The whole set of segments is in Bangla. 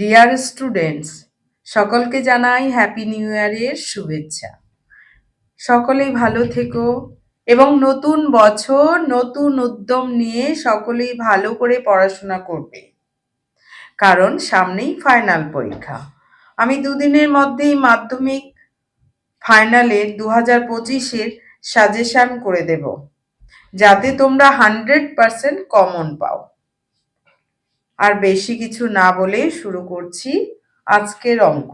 ডিয়ার স্টুডেন্টস, সকলকে জানাই হ্যাপি নিউ ইয়ারের শুভেচ্ছা। সকলেই ভালো থেকো এবং নতুন বছর নতুন উদ্যম নিয়ে সকলেই ভালো করে পড়াশোনা করবে, কারণ সামনেই ফাইনাল পরীক্ষা। আমি দুদিনের মধ্যেই মাধ্যমিক ফাইনালের 2025-এর সাজেশন করে দেব, যাতে তোমরা 100% কমন পাও। আর বেশি কিছু না বলে শুরু করছি আজকের অঙ্ক।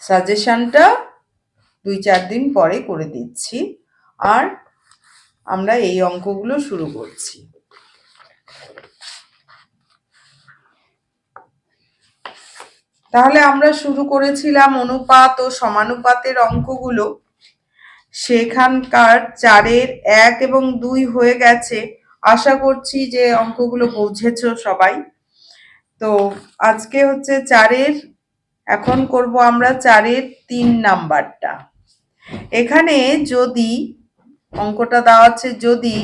সাজেশনটা 2-4 দিন পরে করে দিচ্ছি, আর আমরা এই অঙ্কগুলো শুরু করছি। তাহলে আমরা শুরু করেছিলাম অনুপাত ও সমানুপাতের অঙ্কগুলো। সেখানকার 4-এর 1 এবং 2 হয়ে গেছে। আশা করছি যে অঙ্কগুলো বুঝেছো সবাই। তো আজকে হচ্ছে 4-এর, এখন করব আমরা 4-এর 3 নাম্বারটা। এখানে যদি অঙ্কটা দেওয়া আছে, যদি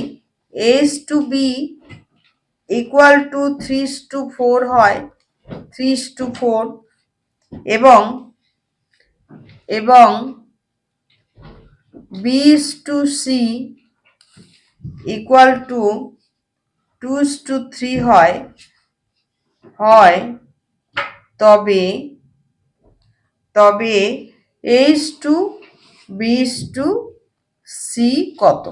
a/b ইকুয়াল টু 3:4 হয়, 3:4, এবং b/c ইকুয়াল টু 2:3 হয়, তবে a/b/c কত?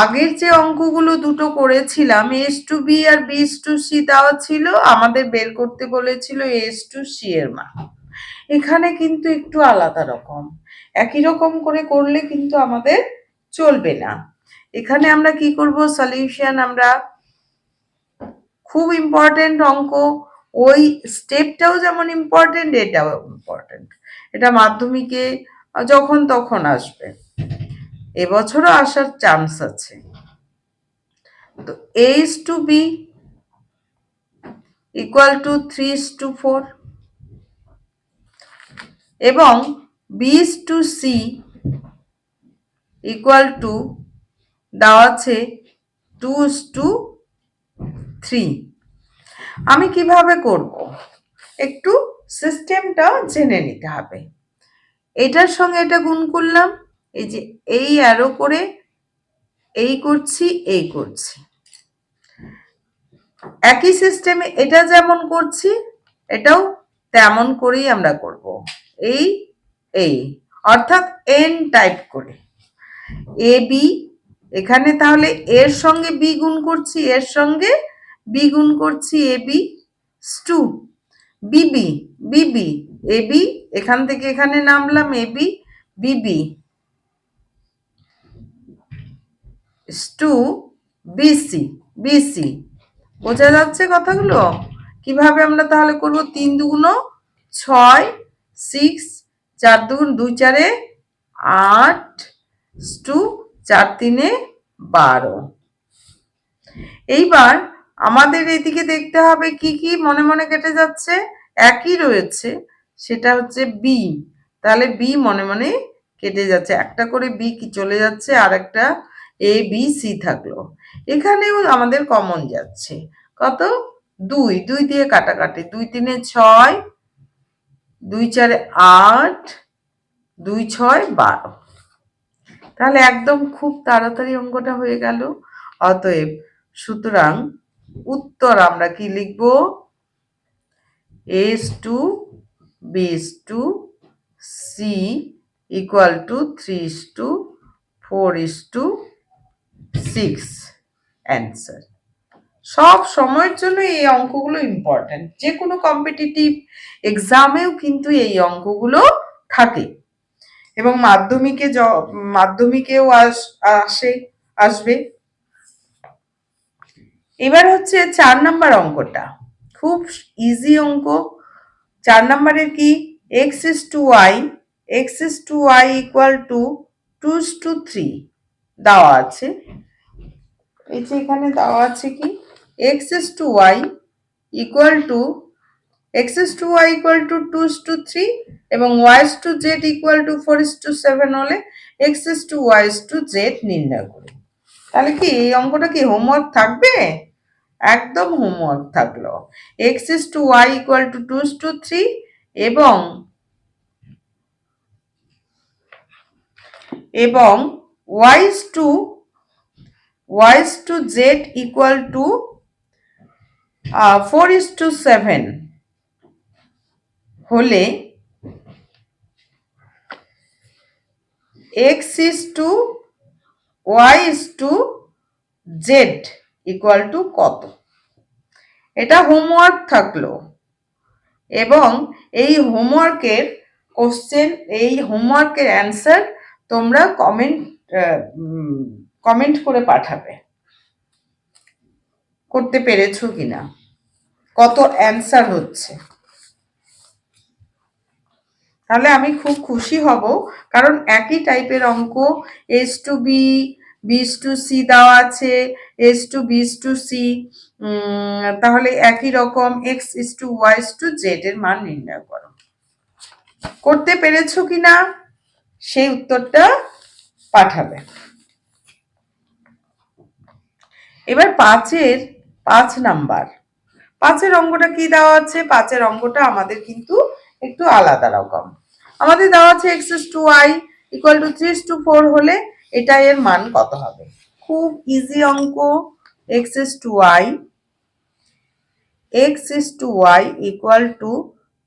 আগের যে অঙ্কগুলো দুটো করেছিলাম, a/b আর b/c দেওয়া ছিল, আমাদের বের করতে বলেছিল a/c এর মান। এখানে কিন্তু একটু আলাদা রকম, একই রকম করে করলে কিন্তু আমাদের চলবে না। এখানে আমরা কি করব, সলিউশন, আমরা খুব ইম্পর্টেন্ট অঙ্ক, ওই স্টেপটাও যেমন ইম্পর্টেন্ট, এটাও ইম্পর্টেন্ট। এটা মাধ্যমিকে যখন তখন আসবে, এবছরও আসার চান্স আছে। তো a/b ইকুয়াল টু 3:4 এবং b/c ইকুয়াল টু দেওয়া আছে 2:3। আমি কিভাবে করব, একটু সিস্টেমটা জেনে নিতে হবে। এটার সঙ্গে এটা গুণ করলাম, এই যে এই অ্যারো করে এই করছি, এই করছি, একই সিস্টেমে এটা যেমন করছি এটাও তেমন করেই আমরা করব। এই অর্থাৎ এন টাইপ করে এ বি, এখানে তাহলে এর সঙ্গে বি গুণ করছি, এর সঙ্গে বি গুণ করছি, A B stew Bibi Bibi A B, এখান থেকে এখানে নামলাম A B Bibi stew BC BC. বোঝা যাচ্ছে কথাগুলো? কিভাবে আমরা তাহলে করব, 3 দুগুণ 6, 6, 4 দুগুণ 2 4 8, স্টু 4 3 12। এইবার আমাদের এদিকে দেখতে হবে কি কি মনে মনে কেটে যাচ্ছে, একই রয়েছে, সেটা হচ্ছে বি। তাহলে বি মনে মনে কেটে যাচ্ছে, একটা করে বি কি চলে যাচ্ছে, আর একটা এ বি সি থাকলো। এখানেও আমাদের কমন যাচ্ছে, কত? 2, 2 দিয়ে কাটাকাটি, 2 3 6, 2 4 8, 2 6 12। তাহলে একদম খুব তাড়াতাড়ি অঙ্কটা হয়ে গেল। অতএব সুতরাং উত্তর আমরা কি লিখব, a/b/c ইকুয়াল টু 3:4:6 অ্যান্সার। সব সময়ের জন্য এই অঙ্কগুলো ইম্পর্টেন্ট, যে কোনো কম্পিটিটিভ এক্সামেও কিন্তু এই অঙ্কগুলো থাকে, এবং মাধ্যমিকেও আসবে। এবার হচ্ছে 4 নাম্বার অঙ্কটা, খুব ইজি অঙ্ক। 4 নাম্বারের কি, x/y ইকুয়াল টু 2:3 দেওয়া আছে। এই যে এখানে দেওয়া আছে কি, x/y ইকুয়াল টু 2:3 এবং y/z ইকুয়াল টু 4:7 হলে x/y/z নির্ণয় করি। তাহলে কি এই অঙ্কটা কি হোমওয়ার্ক থাকবে? একদম হোমওয়ার্ক থাকলো। X is to Y equal to 2:3 এবং y is to z equal to 4:7 হলে x is to y is to z equal to কত? এটা হোমওয়ার্ক থাকলো এবং এই হোমওয়ার্কের কোশ্চেন, এই হোমওয়ার্কের অ্যান্সার তোমরা কমেন্ট করে পাঠাবে করতে পেরেছো কিনা, কত অ্যান্সার হচ্ছে। তাহলে আমি খুব খুশি হব, কারণ একই টাইপের অঙ্ক এস টু বি, বিস টু সি দেওয়া আছে, এস টু বিস টু সি, তাহলে একই রকম x is to Y is to Z এর মান নির্ণয় করো। করতে পেরেছো কিনা সেই উত্তরটা পাঠাবে। এবার 5 নাম্বার, 5 অঙ্কটা কি দেওয়া আছে? 5 অঙ্কটা আমাদের কিন্তু একটু আলাদা রকম। আমাদের দেওয়া আছে x is to y equal to 3:4 হলে এটা এর মান কত হবে? খুব ইজি অঙ্ক। x is to y equal to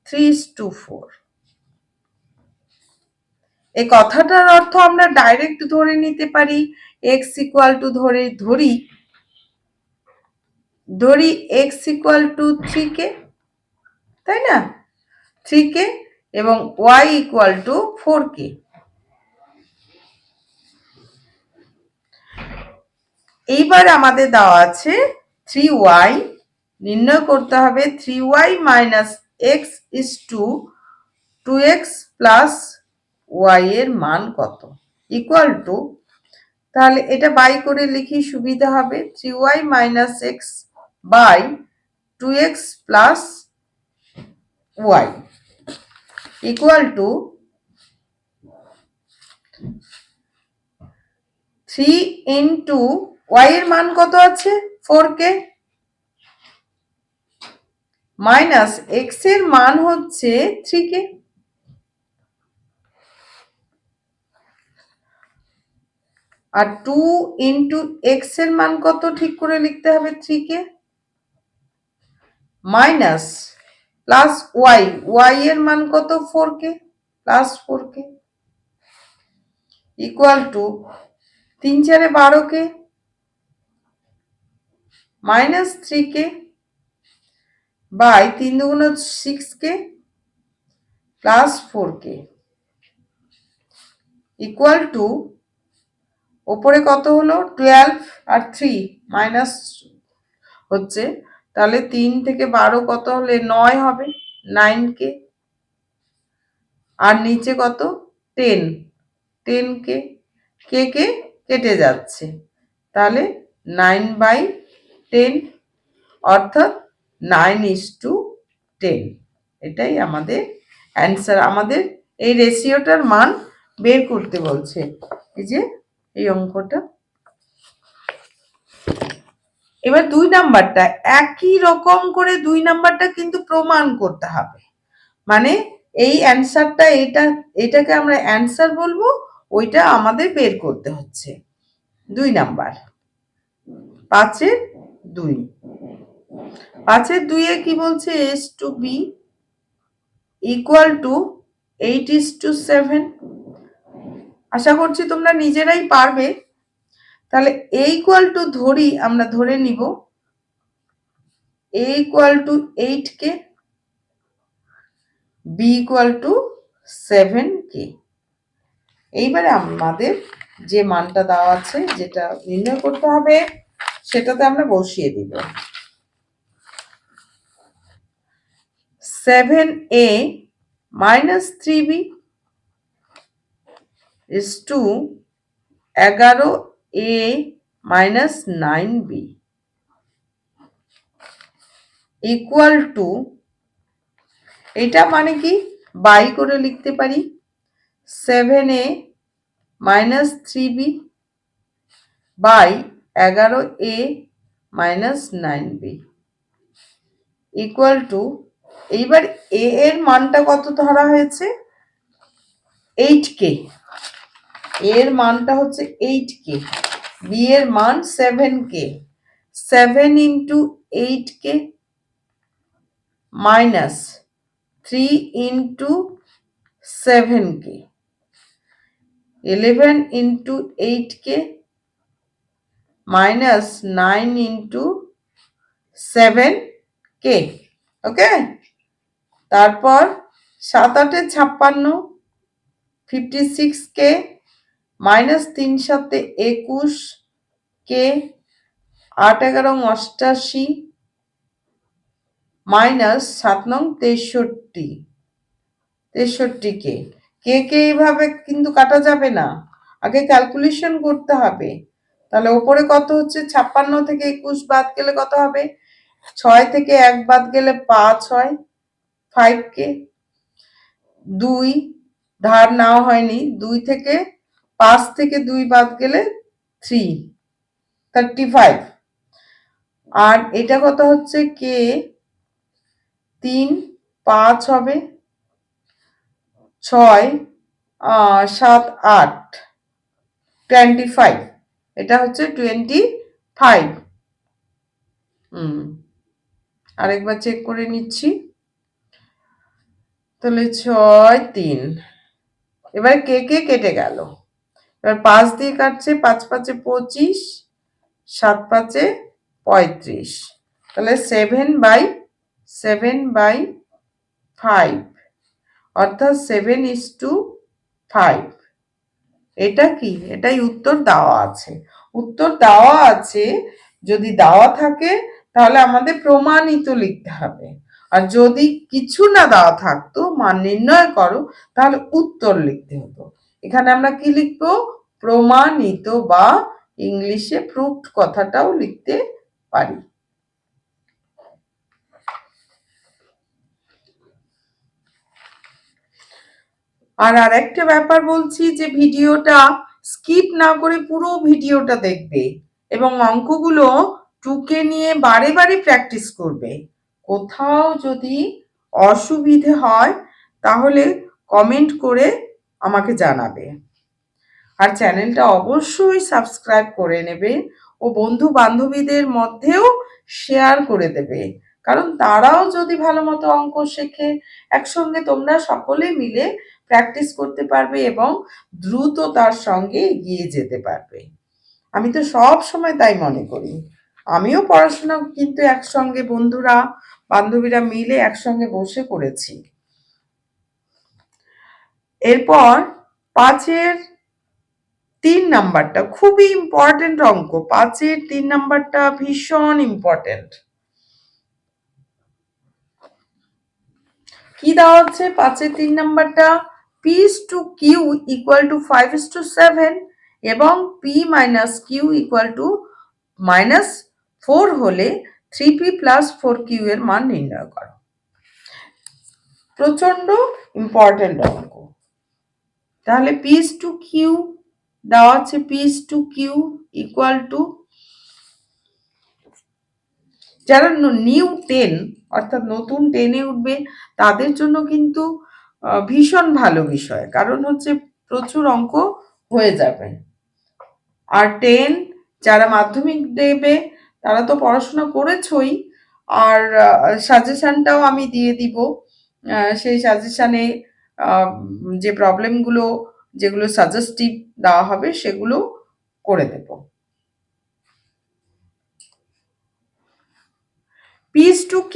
3:4। এই কথাটার অর্থ আমরা ডাইরেক্ট ধরে নিতে পারি। x equal to ধরি x equal to 3k, তাই না? 3k এবং y equal to 4k। এইবার আমাদের দেওয়া আছে 3y, নির্ণয় করতে হবে 3y minus x is to 2x plus y এর মান কত? ইকুয়াল টু, তাহলে এটা বাই করে লিখি সুবিধা হবে, 3y minus x by 2x plus y equal to 3 into y এর মান কত আছে? 4k মাইনাস x এর মান হচ্ছে 3k, আর 2 into x এর মান কত ঠিক করে লিখতে হবে? 3k মাইনাস প্লাস y এর মান কত? 4k plus 4k equal to 3 4 12k minus 3k by 3 2 6k plus 4k equal to, ওপরে কত হলো? 12 আর 3 মাইনাস হচ্ছে, তাহলে 3 থেকে 12 কত হলে 9 হবে, 9k, আর নিচে কত? 10, 10k, কে কেটে যাচ্ছে, তাহলে 9/10 অর্থাৎ 9:10। এটাই আমাদের অ্যান্সার। আমাদের এই রেশিওটার মান বের করতে বলছে, এই যে এই অঙ্কটা। এবার 2 নাম্বারটা একই রকম করে 2 নাম্বারটা কিন্তু প্রমাণ করতে হবে, মানে এই অ্যান্সারটা, এটাকে আমরা অ্যান্সার বলবো, ওইটা আমাদের বের করতে হচ্ছে। 2 নাম্বার 5/2, 5/2 এ কি বলছে? s to b equal to 8:7। আশা করছি তোমরা নিজেরাই পারবে। তাহলে a equal to ধরি, আমরা ধরে নিব a equal to 8k, b equal to 7k। এইবারে আমাদের যে মানটা দেওয়া আছে, যেটা নির্ণয় করতে হবে, সেটাতে আমরা বসিয়ে দিব। 7a minus 3b is to 11a minus 9b equal to, এটা মানে কি বাই করে লিখতে পারি, 7a minus 3b by 11a minus 9b equal to, এইবার a এর মানটা কত ধরা হয়েছে 8k, এর মানটা হচ্ছে 8k, b এর মান 7k, 7 into 8k minus 3 into 7k, 11 into 8k minus 9 into 7k। ওকে, তারপর 7 8 56, 56k minus 3 7 21k, 8 11 88 minus 7 9 63, 63k। কে এইভাবে কিন্তু কাটা যাবে না, আগে ক্যালকুলেশন করতে হবে। তাহলে ওপরে কত হচ্ছে 56 থেকে 21 বাদ গেলে কত হবে, 6 থেকে 1 বাদ গেলে 5 হয়, 5k। 2 ধার নেওয়া হয়নি, 2 থেকে 5 থেকে 2 বাদ গেলে 3, 35। আর এটা কত হচ্ছে কে 3 5 হবে, 6 7 8 25, এটা হচ্ছে 25। আরেকবার চেক করে নিচ্ছি, তাহলে 6 3, এবার কে কেটে গেল, এবার 5 দিয়ে কাটছে, 5 5 25, 7 5 35, তাহলে 7/5, অর্থাৎ 7:5। এটা কি, এটাই উত্তর দেওয়া আছে। উত্তর দেওয়া আছে, যদি দেওয়া থাকে তাহলে আমাদের প্রমাণিত লিখতে হবে, আর যদি কিছু না দেওয়া থাকতো মান নির্ণয় করো, তাহলে উত্তর লিখতে হতো। এখানে আমরা কি লিখবো, প্রমাণিত, বা ইংলিশে প্রুফড কথাটাও লিখতে পারি। আর আরেকটা ব্যাপার বলছি, যে ভিডিওটা স্কিপ না করে পুরো ভিডিওটা দেখবে এবং অঙ্কগুলো টুকে নিয়ে বারে বারে প্র্যাকটিস করবে। কোথাও যদি অসুবিধে হয় তাহলে কমেন্ট করে আমাকে জানাবে। আর চ্যানেলটা অবশ্যই সাবস্ক্রাইব করে নেবে ও বন্ধু বান্ধবীদের মধ্যেও শেয়ার করে দেবে, কারণ তারাও যদি ভালো মতো অঙ্ক শেখে, একসঙ্গে তোমরা সকলে মিলে প্র্যাকটিস করতে পারবে এবং দ্রুততার সঙ্গে এগিয়ে যেতে পারবে। আমি তো সব সময় তাই মনে করি। আমিও পড়াশোনা কিন্তু একসঙ্গে বন্ধুরা বান্ধবীরা মিলে একসঙ্গে বসে করেছি। এরপর 5-এর 3 নাম্বারটা খুবই ইম্পর্টেন্ট অঙ্ক, 5-এর 3 নাম্বারটা ভীষণ ইম্পর্টেন্ট। কি দেওয়া হচ্ছে 5-এর 3 নাম্বারটা, p/q = 5:7 এবং p - q = -4 হলে 3p + 4q এর মান নির্ণয় করো। প্রচন্ড ইম্পর্টেন্ট অঙ্ক। তাহলে p/q দেওয়া আছে, p/q = যারা নিউ 10 অর্থাৎ নতুন 10-এ উঠবে তাদের জন্য কিন্তু ভীষণ ভালো বিষয়, কারণ হচ্ছে প্রচুর অঙ্ক হয়ে যাবে। আর 10 যারা মাধ্যমিক দেবে তারা তো পড়াশোনা করেছই, আর সাজেশনটাও আমি দিয়ে দিব। সেই সাজেশনে যে প্রবলেমগুলো যেগুলো সাজেস্টিভ দেওয়া হবে সেগুলো করে দেব। p/q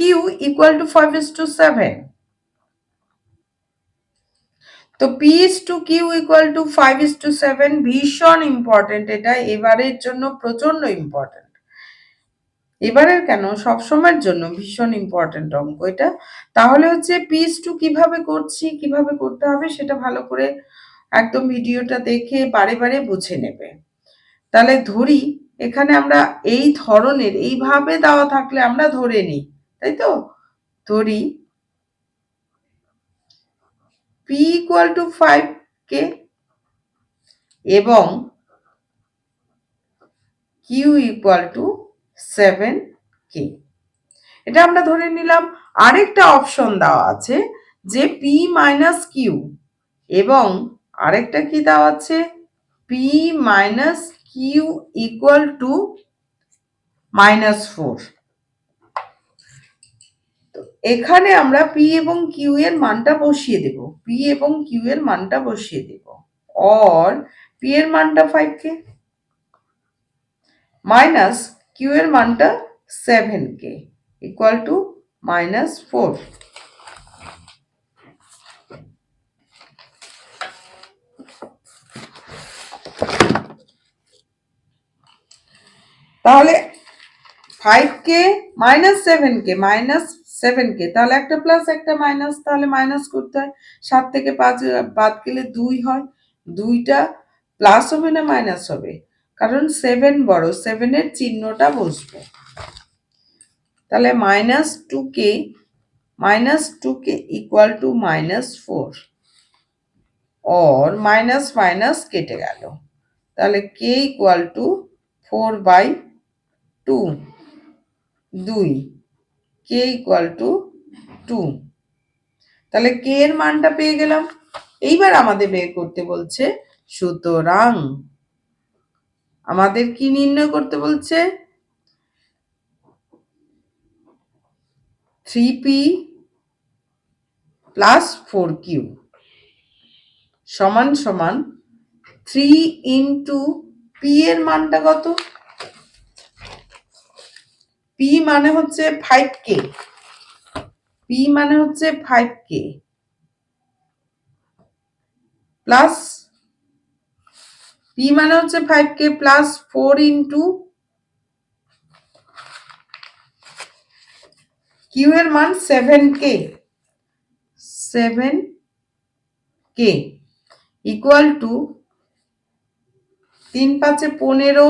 = 5:7, তো p/q = 5:7 ভীষণ ইম্পর্টেন্ট, এটা এবারের জন্য প্রচন্ড ইম্পর্টেন্ট। এবারের কেন, সবসময়ের জন্য ভীষণ ইম্পর্টেন্ট অঙ্ক এটা। তাহলে হচ্ছে p/q কিভাবে করছি, কিভাবে করতে হবে সেটা ভালো করে একদম ভিডিওটা দেখে বারে বারে বুঝে নেবে। তাহলে ধরি এখানে আমরা এই ধরনের এইভাবে দেওয়া থাকলে আমরা ধরে নিই, তাই তো, ধরি p = 5k এবং q Q equal two 7k। এটা আমরা ধরে নিলাম। আরেকটা অপশন দেওয়া আছে যে পি মাইনাস কিউ, এবং আরেকটা কি দেওয়া আছে, P minus Q equal to -4। তো এখানে আমরা পি এবং কিউ এর মানটা বসিয়ে দেব, পি এবং কিউ এর মানটা বসিয়ে দেব। অর পি এর মানটা 5k মাইনাস কিউ এর মানটা 7k ইকুয়াল টু -4। তাহলে 5k -7k তাহলে একটা প্লাস একটা মাইনাস, তাহলে মাইনাস করতে হয়। 7 থেকে 5 বাদ গেলে 2 হয়, 2টা প্লাস হবে না মাইনাস হবে, কারণ 7 বড়, 7 এর চিহ্নটা বসবে। তাহলে -2k equal to -4, or minus minus কেটে গেল, তাহলে k equal to 4/2, 2, k equal to 2। তাহলে k এর মানটা পেয়ে গেলাম। এইবার আমাদের বের করতে বলছে, সুতরাং আমাদের কি নির্ণয় করতে বলছে, 3p প্লাস 4q সমান সমান 3 ইন্টু p এর মানটা কত, p মানে হচ্ছে 5k, p মানে হচ্ছে 5k প্লাস p মানে হচ্ছে 5k প্লাস 4 ইন্টু q এর মান 7k equal to 3 5 15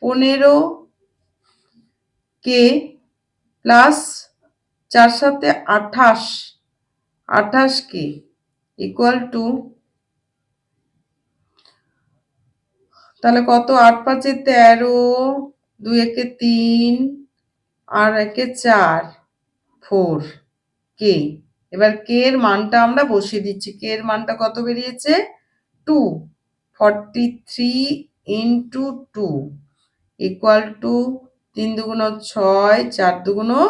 15k plus 4 7 28k equal to, তাহলে কত, 8 5 13, 2 1 3 আর 1 4, 4k। এবার k এর মানটা আমরা বসিয়ে দিচ্ছি, k এর মানটা কত বেরিয়েছে, 2, 43 ইন্টু 2 ইকুয়াল টু 3 2 6, 4 2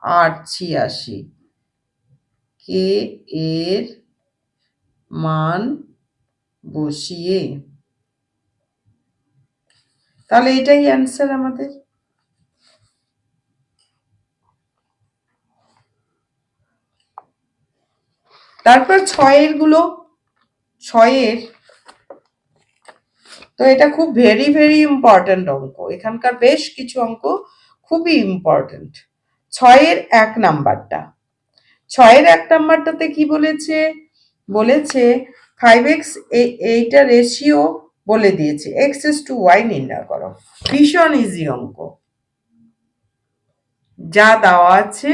8, 86। k এর মান বসিয়ে, তাহলে এটাই অ্যান্সার আমাদের। তারপর 6 গুলো, 6 তো এটা খুব ভেরি ভেরি ইম্পর্টেন্ট অঙ্ক, এখানকার বেশ কিছু অঙ্ক খুবই ইম্পর্টেন্ট। 1 নাম্বারটা, 1 নাম্বারটাতে কি বলেছে, বলেছে 5x, এইটা রেশিও বলে দিয়েছে, x/y নির্ণয় করো। ভীষণ ইজি অঙ্ক, যা দেওয়া আছে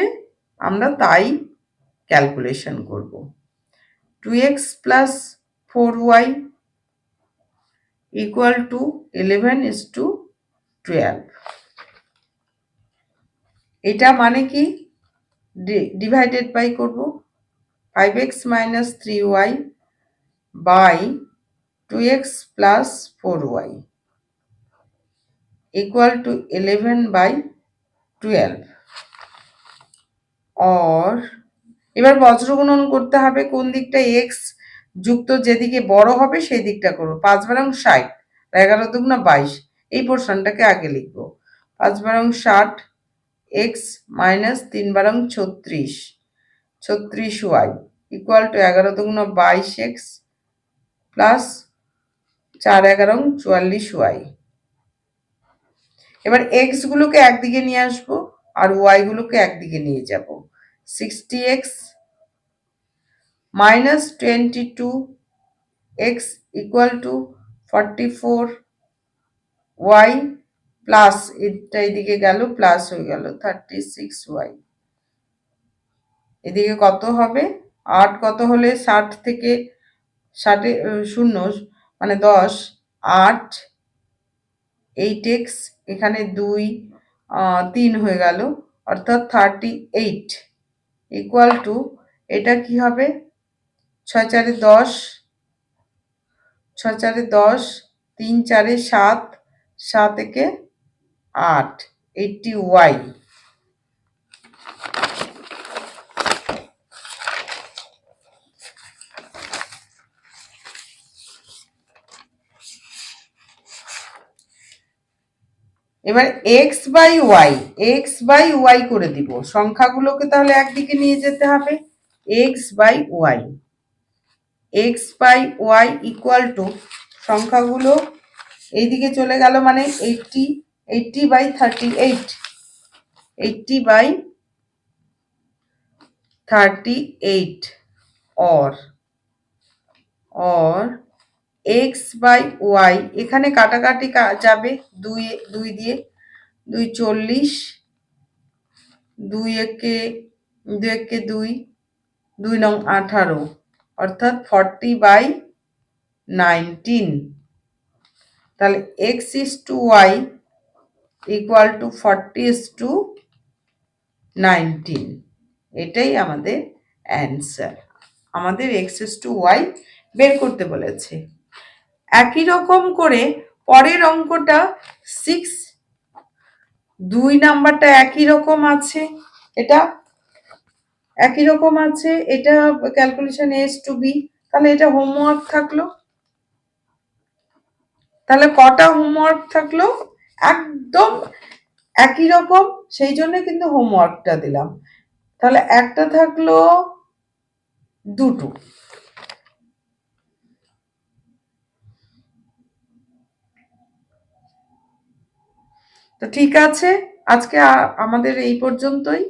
আমরা তাই ক্যালকুলেশন করব। 2x plus 4y equal to 11:12। এটা মানে কি, ডিভাইডেড বাই করব, 5x minus 3y by 2x plus 4y equal to 11/12। or এবার বজ্রগুণন করতে হবে, কোন দিকটা x যুক্ত যেদিকে বড় হবে সেই দিকটা করব। 5 বারং 60, 11 দুগুণা 22, এই পোর্শনটাকে আগে লিখব। 5 বারং 60, x minus 3 বারং 36, 36y equal to 11 দুগুণা 22x প্লাস 4 11 44y। এবার x গুলোকে একদিকে নিয়ে আসবো আর y গুলোকে একদিকে নিয়ে যাব। 60x minus 22x equal to 44y plus, এটা এদিকে গেল প্লাস হয়ে গেল 36y। এদিকে কত হবে, 8 কত হলে 60 থেকে 60 শূন্য মানে 10, 8 8x, এখানে 2 3 হয়ে গেল, অর্থাৎ 38 ইকুয়াল টু, এটা কি হবে, 6 4 10, 6 4 10, 3 4 7, 7 একে 8, 80y। এবার এক্স বাই ওয়াই করে দিব, সংখ্যাগুলোকে তাহলে একদিকে নিয়ে যেতে হবে, X by Y equal to, সংখ্যাগুলো এইদিকে চলে গেল, মানে 80 by 38, 80 by 38 or X by Y, এখানে কাটাকাটি যাবে, 2 দিয়ে 2 40, 2 একে 2, 2 নং 18, অর্থাৎ 40 বাই 19। তাহলে X is to Y equal to 40:19, এটাই আমাদের অ্যান্সার। আমাদের এক্স ইস টু ওয়াই বের করতে বলেছে। একই রকম করে পরের অঙ্কটা 6, 2 নাম্বারটা একই রকম আছে, এটা একই রকম আছে, এটা ক্যালকুলেশন এস টু বি, তাহলে এটা হোমওয়ার্ক থাকলো। তাহলে কটা হোমওয়ার্ক থাকলো, একদম একই রকম, সেই জন্য কিন্তু হোমওয়ার্কটা দিলাম। তাহলে একটা থাকলো, দুটো। তো ঠিক আছে, আজকে আমাদের এই পর্যন্তই।